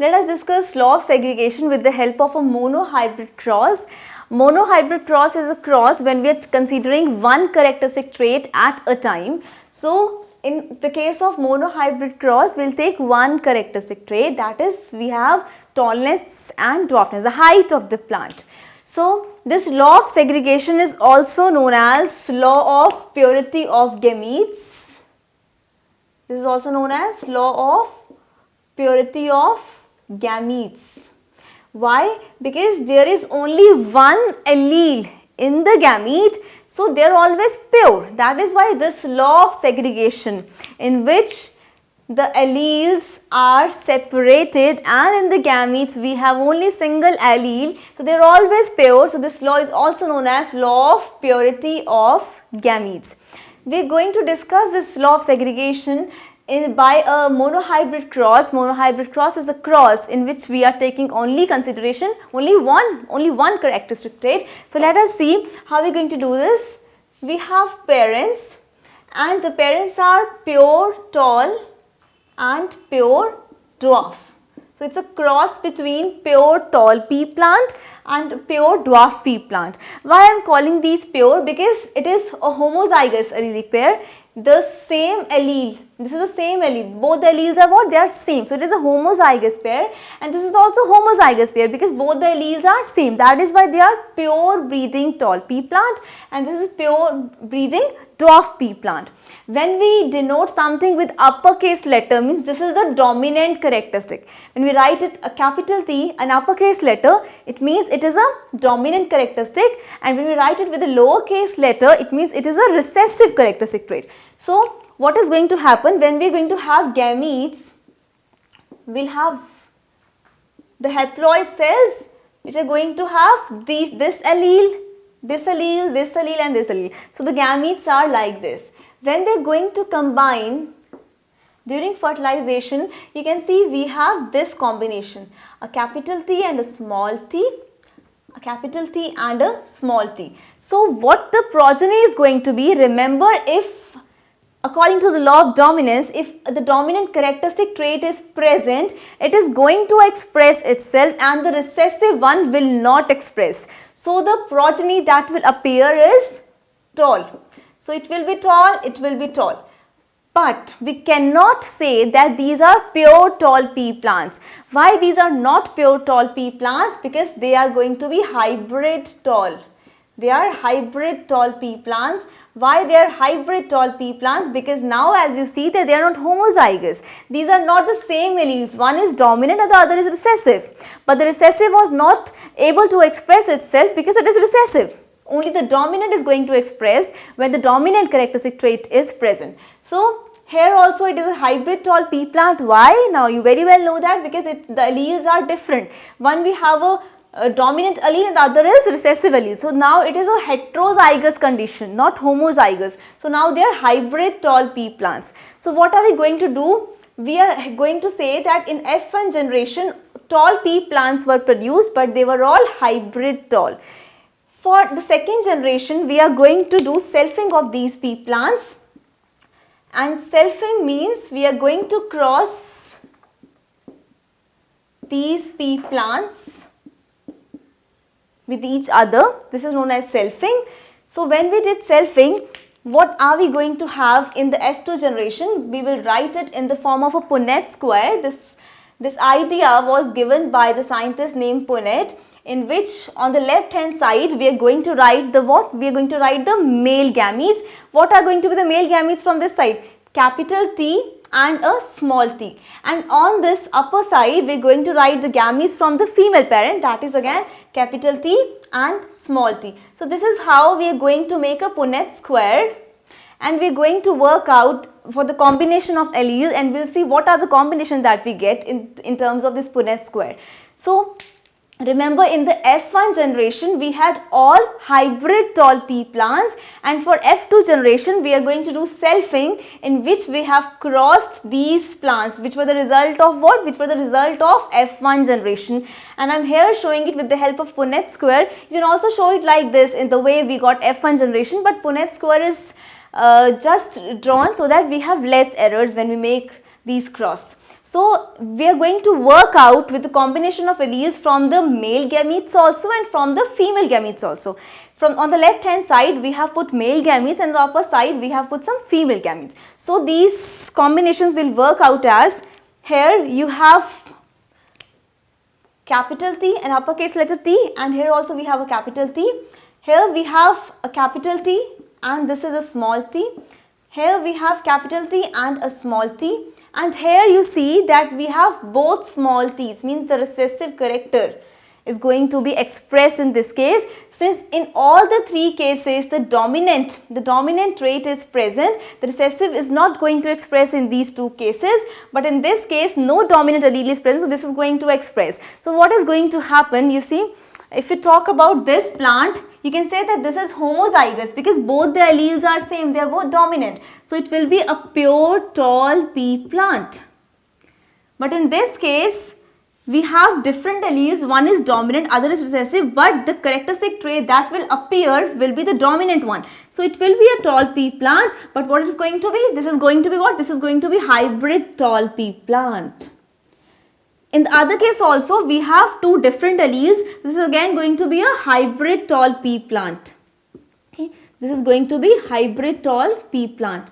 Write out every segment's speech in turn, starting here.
Let us discuss law of segregation with the help of a monohybrid cross. Monohybrid cross is a cross when we are considering one characteristic trait at a time. So, in the case of monohybrid cross, we will take one characteristic trait, that is we have tallness and dwarfness, the height of the plant. So, this law of segregation is also known as law of purity of gametes. This is also known as law of purity of gametes. Why? Because there is only one allele in the gamete, so they are always pure. That is why this law of segregation, in which the alleles are separated and in the gametes we have only single allele, so they are always pure. So this law is also known as law of purity of gametes. We are going to discuss this law of segregation by a monohybrid cross. Monohybrid cross is a cross in which we are taking only consideration only one characteristic trait. So let us see how we are going to do this. We have parents, and the parents are pure tall and pure dwarf. So it's a cross between pure tall pea plant and pure dwarf pea plant. Why I am calling these pure? Because it is a homozygous allelic pair. The same allele, this is the same allele, both the alleles are what? They are same. So it is a homozygous pair, and this is also homozygous pair because both the alleles are same. That is why they are pure breeding tall pea plant, and this is pure breeding dwarf pea plant. When we denote something with uppercase letter, means this is the dominant characteristic. When we write it a capital T, an uppercase letter, it means it is a dominant characteristic, and when we write it with a lowercase letter, it means it is a recessive characteristic trait. So what is going to happen when we are going to have gametes? We will have the haploid cells which are going to have this allele, this allele, this allele and this allele. So the gametes are like this. When they are going to combine during fertilization, you can see we have this combination, a capital T and a small t, a capital T and a small t. So what the progeny is going to be, remember, if according to the law of dominance, if the dominant characteristic trait is present, it is going to express itself and the recessive one will not express. So the progeny that will appear is tall. So it will be tall, it will be tall. But we cannot say that these are pure tall pea plants. Why these are not pure tall pea plants? Because they are going to be hybrid tall. They are hybrid tall pea plants. Why they are hybrid tall pea plants? Because now as you see that they are not homozygous. These are not the same alleles. One is dominant and the other is recessive. But the recessive was not able to express itself because it is recessive. Only the dominant is going to express when the dominant characteristic trait is present. So here also it is a hybrid tall pea plant. Why? Now you very well know that because the alleles are different. One we have a dominant allele and the other is recessive allele. So now it is a heterozygous condition, not homozygous. So now they are hybrid tall pea plants. So what are we going to do? We are going to say that in F1 generation tall pea plants were produced, but they were all hybrid tall. For the second generation, we are going to do selfing of these pea plants, and selfing means we are going to cross these pea plants with each other. This is known as selfing. So when we did selfing, what are we going to have in the F2 generation? We will write it in the form of a Punnett square. This idea was given by the scientist named Punnett, in which on the left hand side we are going to write the what? We are going to write the male gametes. What are going to be the male gametes from this side? Capital T and a small t. And on this upper side we are going to write the gametes from the female parent, that is again capital T and small t. So this is how we are going to make a Punnett square, and we are going to work out for the combination of alleles, and we will see what are the combinations that we get in terms of this Punnett square. So remember, in the F1 generation we had all hybrid tall pea plants, and for F2 generation we are going to do selfing, in which we have crossed these plants which were the result of what? Which were the result of F1 generation, and I am here showing it with the help of Punnett square. You can also show it like this in the way we got F1 generation, but Punnett square is just drawn so that we have less errors when we make these cross. So we are going to work out with the combination of alleles from the male gametes also and from the female gametes also. From on the left hand side we have put male gametes and on the upper side we have put some female gametes. So these combinations will work out as, here you have capital T and uppercase letter T, and here also we have a capital T. Here we have a capital T and this is a small t. Here we have capital T and a small t, and here you see that we have both small t's, means the recessive character is going to be expressed in this case, since in all the three cases the dominant trait is present. The recessive is not going to express in these two cases, but in this case no dominant allele is present, so this is going to express. So what is going to happen, you see, if you talk about this plant, you can say that this is homozygous because both the alleles are same, they are both dominant. So it will be a pure tall pea plant. But in this case, we have different alleles, one is dominant, other is recessive, but the characteristic trait that will appear will be the dominant one. So it will be a tall pea plant, but what it is going to be? This is going to be what? This is going to be hybrid tall pea plant. In the other case also, we have two different alleles. This is again going to be a hybrid tall pea plant. Okay. This is going to be hybrid tall pea plant.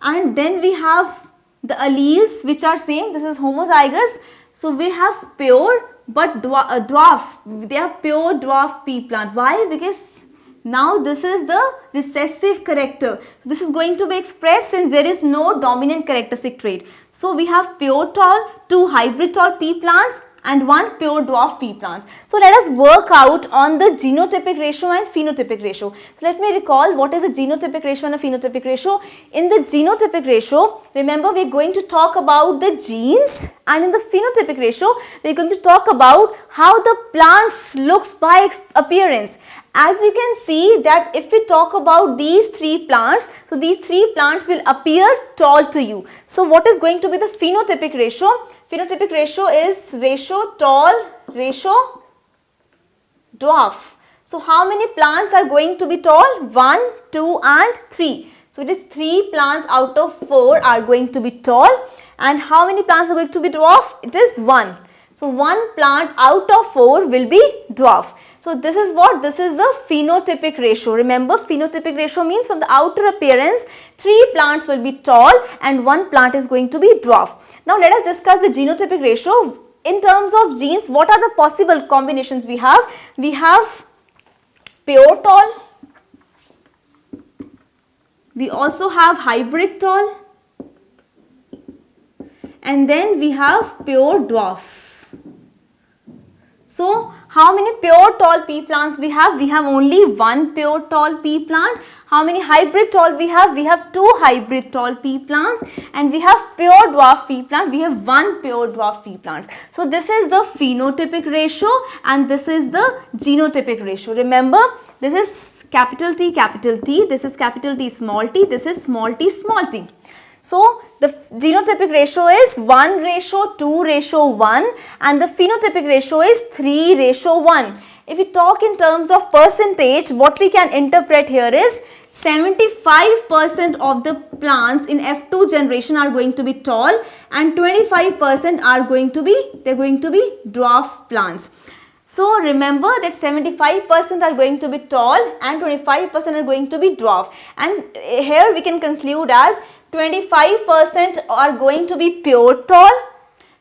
And then we have the alleles which are same. This is homozygous. So we have pure but dwarf. They are pure dwarf pea plant. Why? Because now this is the recessive character. This is going to be expressed since there is no dominant characteristic trait. So we have pure tall, two hybrid tall pea plants and one pure dwarf pea plants. So let us work out on the genotypic ratio and phenotypic ratio. So let me recall what is the genotypic ratio and a phenotypic ratio. In the genotypic ratio, remember we are going to talk about the genes, and in the phenotypic ratio we are going to talk about how the plants looks by appearance. As you can see that if we talk about these three plants, so these three plants will appear tall to you. So what is going to be the phenotypic ratio? Phenotypic ratio is ratio tall, ratio dwarf. So how many plants are going to be tall? 1, 2 and 3. So it is 3 plants out of 4 are going to be tall, and how many plants are going to be dwarf? It is 1. So 1 plant out of 4 will be dwarf. So this is what? This is the phenotypic ratio. Remember, phenotypic ratio means from the outer appearance, 3 plants will be tall and 1 plant is going to be dwarf. Now let us discuss the genotypic ratio. In terms of genes, what are the possible combinations we have? We have pure tall. We also have hybrid tall. And then we have pure dwarf. So, how many pure tall pea plants we have? We have only 1 pure tall pea plant. How many hybrid tall we have? We have 2 hybrid tall pea plants, and we have pure dwarf pea plant. We have 1 pure dwarf pea plants. So, this is the phenotypic ratio and this is the genotypic ratio. Remember, this is capital T, this is capital T, small t, this is small t, small t. So, the genotypic ratio is 1:2:1 and the phenotypic ratio is 3:1. If we talk in terms of percentage, what we can interpret here is 75% of the plants in F2 generation are going to be tall and 25% are going to be dwarf plants. So remember that 75% are going to be tall and 25% are going to be dwarf, and here we can conclude as 25% are going to be pure tall,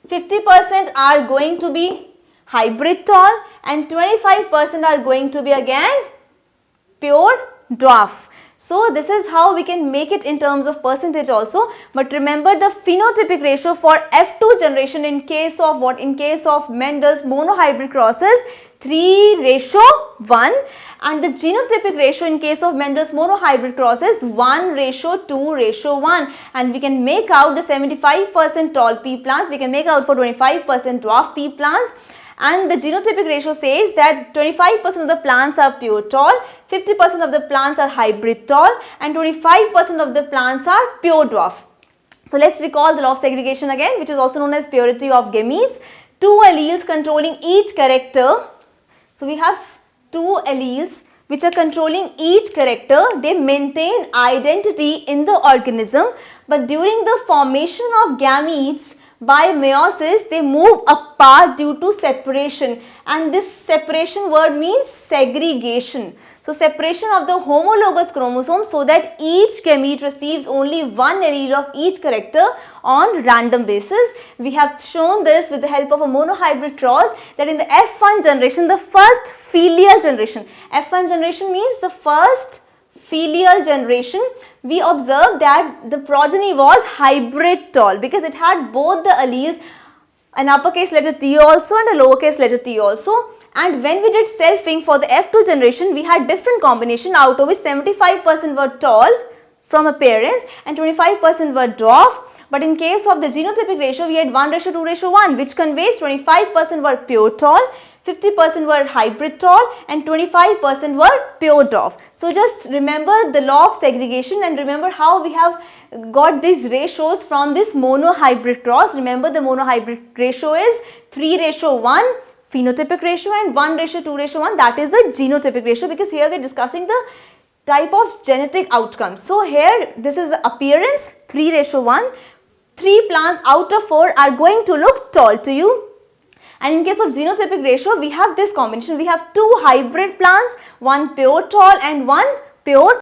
50% are going to be hybrid tall and 25% are going to be again pure dwarf. So this is how we can make it in terms of percentage also. But remember the phenotypic ratio for F2 generation in case of what? In case of Mendel's monohybrid crosses, 3:1, and the genotypic ratio in case of Mendel's monohybrid crosses 1:2:1, and we can make out the 75% tall pea plants, we can make out for 25% dwarf pea plants. And the genotypic ratio says that 25% of the plants are pure tall, 50% of the plants are hybrid tall and 25% of the plants are pure dwarf. So let's recall the law of segregation again, which is also known as purity of gametes. 2 alleles controlling each character. So we have 2 alleles which are controlling each character. They maintain identity in the organism, but during the formation of gametes, by meiosis, they move apart due to separation, and this separation word means segregation. So separation of the homologous chromosome so that each gamete receives only one allele of each character on random basis. We have shown this with the help of a monohybrid cross, that in the F1 generation, the first filial generation, F1 generation means the first filial generation, we observed that the progeny was hybrid tall because it had both the alleles, an uppercase letter T also and a lowercase letter t also. And when we did selfing for the F2 generation, we had different combination, out of which 75% were tall from appearance and 25% were dwarf. But in case of the genotypic ratio, we had 1:2:1, which conveys 25% were pure tall, 50% were hybrid tall and 25% were pure dwarf. So just remember the law of segregation and remember how we have got these ratios from this monohybrid cross. Remember the monohybrid ratio is 3:1 phenotypic ratio and 1:2:1, that is the genotypic ratio, because here we are discussing the type of genetic outcomes. So here this is the appearance 3:1. 3 plants out of 4 are going to look tall to you. And in case of genotypic ratio, we have this combination. We have 2 hybrid plants, one pure tall and one pure